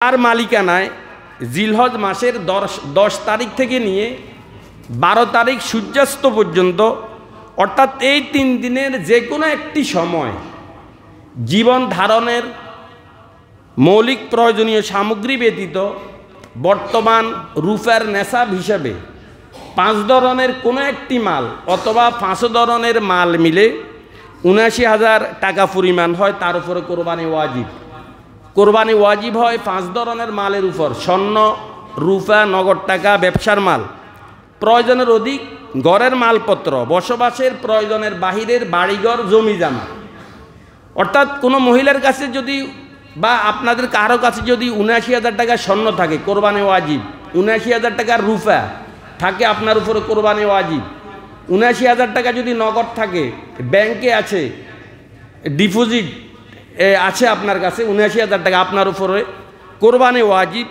তার মালিকানায় জিলহজ মাসের 10 তারিখ থেকে নিয়ে 12 তারিখ সূর্যাস্ত পর্যন্ত অর্থাৎ এই 3 দিনের যে কোনো একটি সময় জীবন ধারণের মৌলিক প্রয়োজনীয় সামগ্রী ব্যতীত বর্তমান রুফার নেশাব হিসেবে 5 ধরনের কোনো একটি মাল অথবা 5 ধরনের মাল মিলে ৭৯,০০০ টাকা পরিমাণ হয়, তার উপরে কোরবানি ওয়াজিব। কোরবানি ওয়াজিব হয় 5 ধরনের মালের উপর: স্বর্ণ, রূপা, নগদ টাকা, ব্যবসার মাল, প্রয়োজনের অধিক ঘরের মালপত্র, বসবাসের প্রয়োজনের বাহিরের বাড়িঘর, জমি জামা। অর্থাৎ কোনো মহিলার কাছে যদি বা আপনাদের কারো কাছে যদি ৭৯,০০০ টাকা স্বর্ণ থাকে কোরবানি ওয়াজিব, ৭৯,০০০ টাকার রূপা থাকে আপনার উপরে কোরবানি ওয়াজিব, ৭৯,০০০ টাকা যদি নগদ থাকে, ব্যাংকে আছে, ডিপোজিট আছে আপনার কাছে ৭৯,০০০ টাকা, আপনার উপরে কোরবানি ওয়াজিব।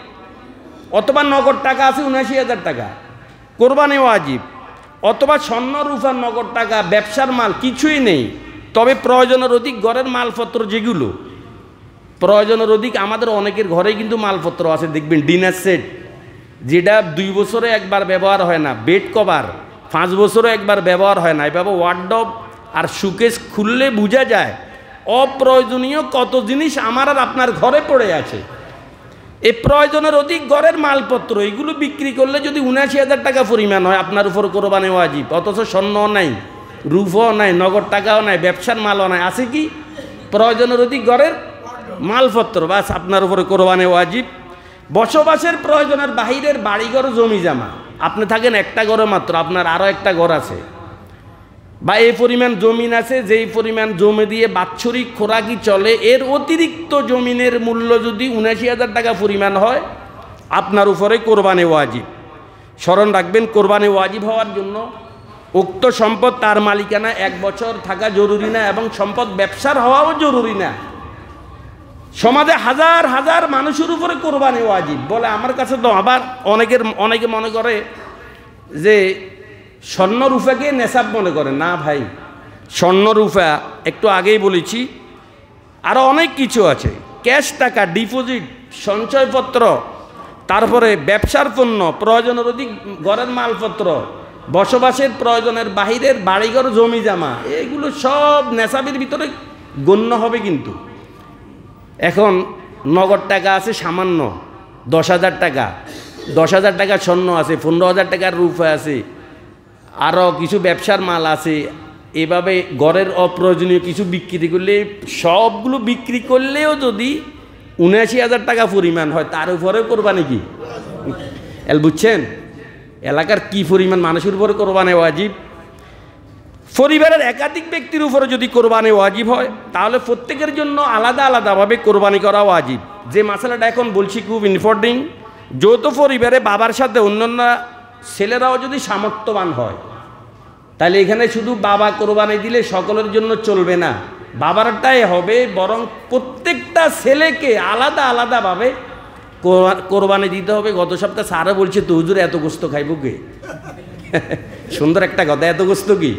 অথবা নগদ টাকা আছে ৭৯,০০০ টাকা, কোরবানি ওয়াজিব। অথবা স্বর্ণ, রূপার, নগদ টাকা, ব্যবসার মাল কিছুই নেই, তবে প্রয়োজনের অধিক ঘরের মালপত্র যেগুলো প্রয়োজনের অধিক, আমাদের অনেকের ঘরেই কিন্তু মালপত্র আছে, দেখবেন ডিনার সেট যেটা 2 বছরে একবার ব্যবহার হয় না, বেড কভার 5 বছরে একবার ব্যবহার হয় না, এভাবে ওয়ার্ডরোব আর শোকেস খুললে বোঝা যায় অপ্রয়োজনীয় কত জিনিস আমার আর আপনার ঘরে পড়ে আছে। এই প্রয়োজনের অধিক ঘরের মালপত্র এগুলো বিক্রি করলে যদি ৭৯,০০০ টাকা পরিমাণ হয়, আপনার উপর কোরবানি ওয়াজিব। অথচ স্বর্ণও নাই, রূপও নাই, নগদ টাকাও নাই, ব্যবসার মালও নাই, আছে কি প্রয়োজনের অধিক ঘরের মালপত্র, বাস আপনার উপরে কোরবানি ওয়াজিব। বসবাসের প্রয়োজনের বাহিরের বাড়িঘর, জমি জামা, আপনি থাকেন একটা ঘরে মাত্র, আপনার আরও একটা ঘর আছে বা এই পরিমাণ জমিন আছে, যেই পরিমাণ জমি দিয়ে বাৎসরিক খোরাকি চলে, এর অতিরিক্ত জমিনের মূল্য যদি ৭৯,০০০ টাকা পরিমাণ হয়, আপনার উপরে কোরবানি ওয়াজিব। স্মরণ রাখবেন, কোরবানি ওয়াজিব হওয়ার জন্য উক্ত সম্পদ তার মালিকানা 1 বছর থাকা জরুরি না, এবং সম্পদ ব্যবসার হওয়াও জরুরি না। সমাজে হাজার হাজার মানুষের উপরে কোরবানি ওয়াজিব বলে, আমার কাছে তো আবার অনেকে মনে করে যে স্বর্ণ রূপাকে নেশাব মনে করে। না ভাই, স্বর্ণ রূপা একটু আগেই বলেছি, আরও অনেক কিছু আছে, ক্যাশ টাকা, ডিপোজিট, সঞ্চয়পত্র, তারপরে ব্যবসার পণ্য, প্রয়োজনের অধিক ঘরের মালপত্র, বসবাসের প্রয়োজনের বাহিরের বাড়িঘর, জমি জামা, এগুলো সব নেশাবের ভিতরে গণ্য হবে। কিন্তু এখন নগদ টাকা আছে সামান্য 10,000 টাকা, 10,000 টাকা স্বর্ণ আছে, 15,000 টাকার রূপা আছে, আরও কিছু ব্যবসার মাল আছে। এভাবে ঘরের অপ্রয়োজনীয় কিছু বিক্রি করলে, সবগুলো বিক্রি করলেও যদি ৭৯,০০০ টাকা পরিমাণ হয়, তার উপরে কোরবানি কি বুঝছেন? এলাকার কি পরিমাণ মানুষের উপরে কোরবানি ওয়াজিব। পরিবারের একাধিক ব্যক্তির উপরে যদি কোরবানি ওয়াজিব হয়, তাহলে প্রত্যেকের জন্য আলাদা আলাদাভাবে কোরবানি করা ওয়াজিব। যে মশালাটা এখন বলছি খুব ইম্পর্টেন্ট। যৌথ পরিবারে বাবার সাথে অন্যান্য ছেলেরাও যদি সামর্থ্যবান হয়, তাহলে এখানে শুধু বাবা কোরবানি দিলে সকলের জন্য চলবে না, বাবারটাই হবে, বরং প্রত্যেকটা ছেলেকে আলাদা আলাদাভাবে কোরবানি দিতে হবে। গত সপ্তাহে স্যারও বলছে, তো হুজুর এত গোস্ত খাইব কে? সুন্দর একটা কথা, এত গোস্ত কি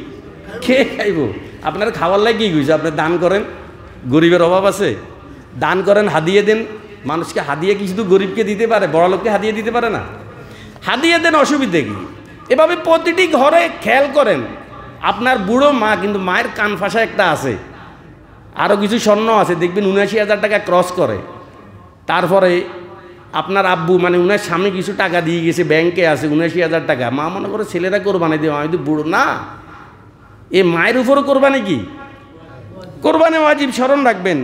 কে খাইব? আপনার খাওয়ার লাগে কি গেছে? আপনি দান করেন, গরিবের অভাব আছে, দান করেন, হাদিয়ে দেন। মানুষকে হাদিয়ে কি শুধু গরিবকে দিতে পারে? বড় লোককে হাদিয়ে দিতে পারে না? হাদিয়ে দেন, অসুবিধে কি? এভাবে প্রতিটি ঘরে খেয়াল করেন। আপনার বুড়ো মা, কিন্তু মায়ের কান ফাঁসা একটা আছে, আরও কিছু স্বর্ণ আছে, দেখবেন ৭৯,০০০ টাকা ক্রস করে। তারপরে আপনার আব্বু মানে উনার স্বামী কিছু টাকা দিয়ে গেছে, ব্যাংকে আছে ৭৯,০০০ টাকা, মা মনে করে ছেলেরা কোরবানি দেবে, আমি তো বুড়ো না। এ মায়ের উপরও কোরবানি কি কোরবানি ওয়াজিব। স্মরণ রাখবেন,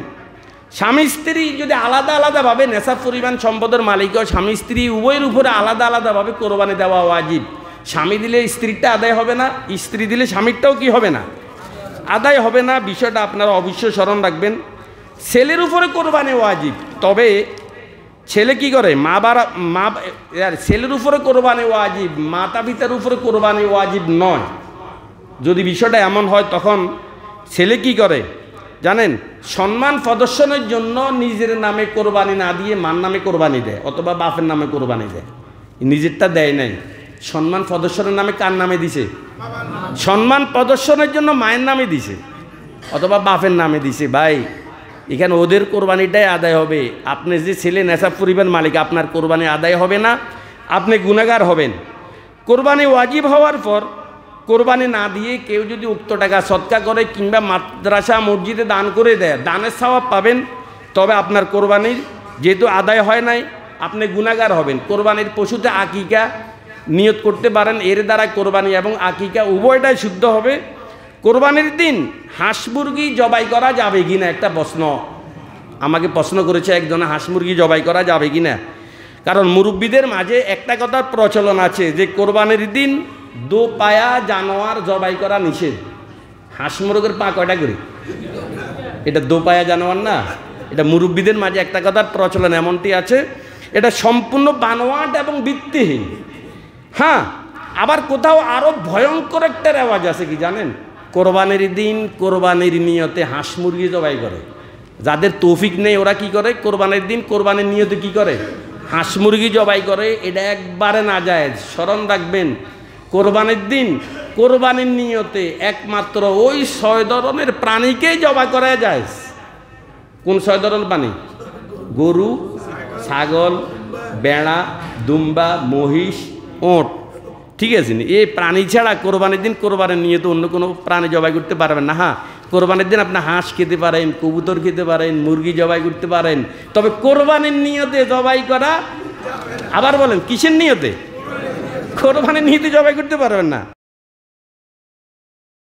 স্বামী স্ত্রী যদি আলাদা আলাদাভাবে নেশাব পরিমাণ সম্পদের মালিক হয়, স্বামী স্ত্রী উভয়ের উপরে আলাদা আলাদাভাবে কোরবানি দেওয়া ওয়াজিব। স্বামী দিলে স্ত্রীরটা আদায় হবে না, স্ত্রী দিলে স্বামীরটাও কি হবে না, আদায় হবে না। বিষয়টা আপনারা অবশ্যই স্মরণ রাখবেন। ছেলের উপরে কোরবানি ওয়াজিব, তবে ছেলে কি করে? ছেলের উপরে কোরবানি ওয়াজিব, মাতা পিতার উপরে কোরবানি ওয়াজিব নয়। যদি বিষয়টা এমন হয়, তখন ছেলে কি করে জানেন? সম্মান প্রদর্শনের জন্য নিজের নামে কোরবানি না দিয়ে মার নামে কোরবানি দেয়, অথবা বাপের নামে কোরবানি দেয়। নিজেরটা দেয় নাই, সম্মান প্রদর্শনের নামে কার নামে দিছে? সম্মান প্রদর্শনের জন্য মায়ের নামে দিছে অথবা বাপের নামে দিছে। ভাই, এখানে ওদের কোরবানিটাই আদায় হবে। আপনি যে ছেলে নেশাব পরিবার মালিক, আপনার কোরবানি আদায় হবে না, আপনি গুনাহগার হবেন। কোরবানি ওয়াজিব হওয়ার পর কোরবানি না দিয়ে কেউ যদি উক্ত টাকা সদকা করে কিংবা মাদ্রাসা মসজিদে দান করে দেয়, দানের সওয়াব পাবেন, তবে আপনার কোরবানির যেহেতু আদায় হয় নাই, আপনি গুনাহগার হবেন। কোরবানির পশুতে আকিকা নিয়ত করতে পারেন, এর দ্বারা কোরবানি এবং আকিকা উভয়টাই শুদ্ধ হবে। কোরবানির দিন হাঁস মুরগি জবাই করা যাবে কি না, একটা প্রশ্ন আমাকে প্রশ্ন করেছে একজনে, হাঁস মুরগি জবাই করা যাবে কি না। কারণ মুরব্বীদের মাঝে একটা কথার প্রচলন আছে যে কোরবানির দিন দোপায়া জানোয়ার জবাই করা নিষেধ। হাঁস মুরগের পা কয়টা করে? এটা দোপায়া জানোয়ার না, এটা মুরব্বীদের মাঝে একটা কথার প্রচলন এমনটি আছে, এটা সম্পূর্ণ বানোয়াট এবং ভিত্তিহীন। হ্যাঁ, আবার কোথাও আরও ভয়ঙ্কর একটা রেওয়াজ আছে কি জানেন? কোরবানির দিন কোরবানির নিয়তে হাঁস মুরগি জবাই করে। যাদের তৌফিক নেই ওরা কি করে? কোরবানির দিন কোরবানির নিয়তে কি করে? হাঁস মুরগি জবাই করে। এটা একবারে নাজায়েজ, স্মরণ রাখবেন। কোরবানির দিন কোরবানির নিয়তে একমাত্র ওই 6 ধরনের প্রাণীকেই জবাই করা যায়। কোন 6 ধরনের প্রাণী? গরু, ছাগল, বেড়া, দুম্বা, মহিষ, ওঁট, ঠিক আছে? এই প্রাণী ছাড়া কোরবানির দিন কোরবানির নিয়তে অন্য কোনো প্রাণী জবাই করতে পারবেন না। হ্যাঁ, কোরবানির দিন আপনি হাঁস খেতে পারেন, কবুতর খেতে পারেন, মুরগি জবাই করতে পারেন, তবে কোরবানির নিয়তে জবাই করা, আবার বলেন কিসের নিয়তে? কোরবানির নিয়তে জবাই করতে পারবেন না।